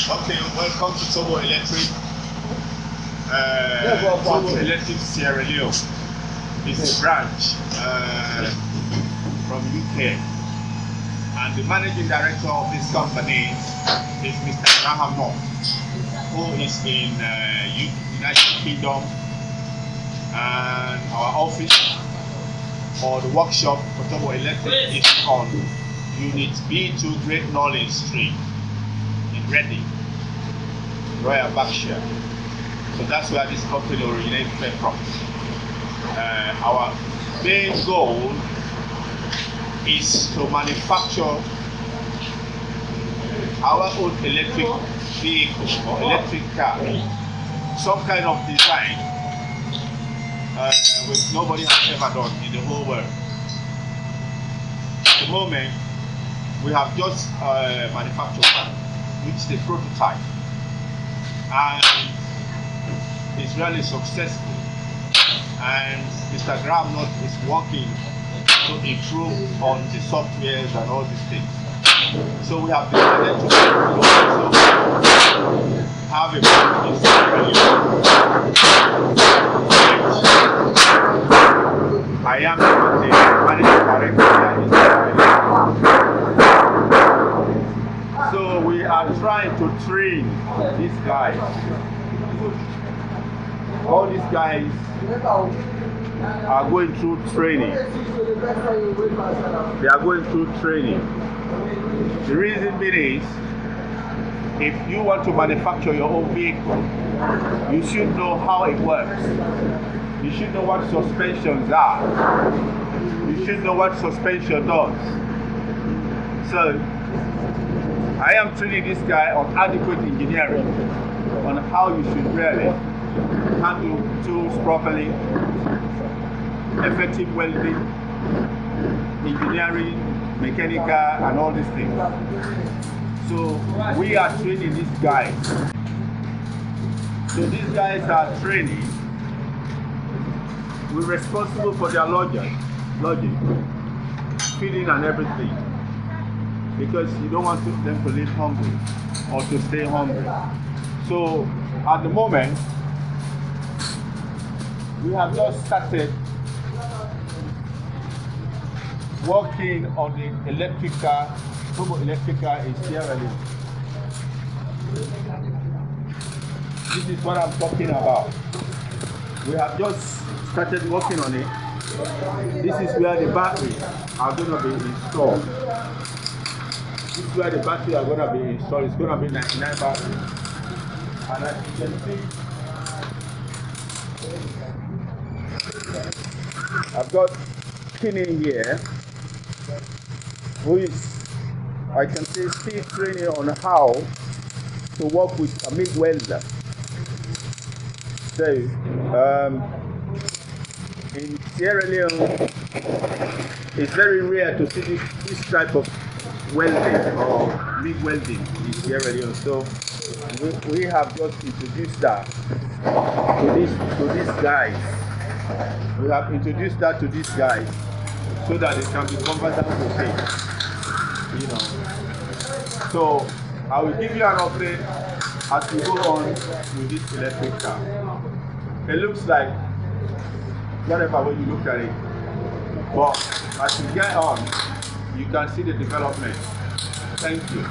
Okay, welcome to Turbo Electric. Turbo Electric Sierra Leone is a branch from UK, and the managing director of this company is Mr. Graham, who is in United Kingdom, and our office or the workshop for Turbo Electric is on Unit B2 Great Knowledge Street in Reading, Royal Berkshire. So that's where this company originated from. Our main goal is to manufacture our own electric vehicle or electric car, some kind of design which nobody has ever done in the whole world. At the moment, we have just manufactured one, which is the prototype, and it's really successful. And Mr. Graham is working to improve on the softwares and all these things. So we have decided to also have a plan in Sierra Leone. I am the managing director in Sierra Leone. So we are trying to train these guys. All these guys are going through training. They are going through training. The reason being is, if you want to manufacture your own vehicle, you should know how it works. You should know what suspensions are. You should know what suspension does. So, I am training this guy on adequate engineering, on how you should really handle tools properly, effective welding, engineering, mechanical, and all these things. So we are training these guys. So these guys are training. We're responsible for their logic, feeding and everything, because you don't want them to live hungry or to stay hungry. So at the moment, we have just started working on the electric car, Turbo Electric car in Sierra Leone. This is what I'm talking about. We have just started working on it. This is where the batteries are going to be installed. This is where the batteries are going to be installed. It's going to be 99 batteries. And as you can see, I've got Kinney here, who is, I can say, still training on how to work with a MIG welder. So, in Sierra Leone, it's very rare to see this type of welding or MIG welding in Sierra Leone. So, we have just introduced that to these guys. We have introduced that to these guys so that they can be conversant with it. So I will give you an update as we go on with this electric car. It looks like whatever way you look at it, but as you get on, you can see the development. Thank you.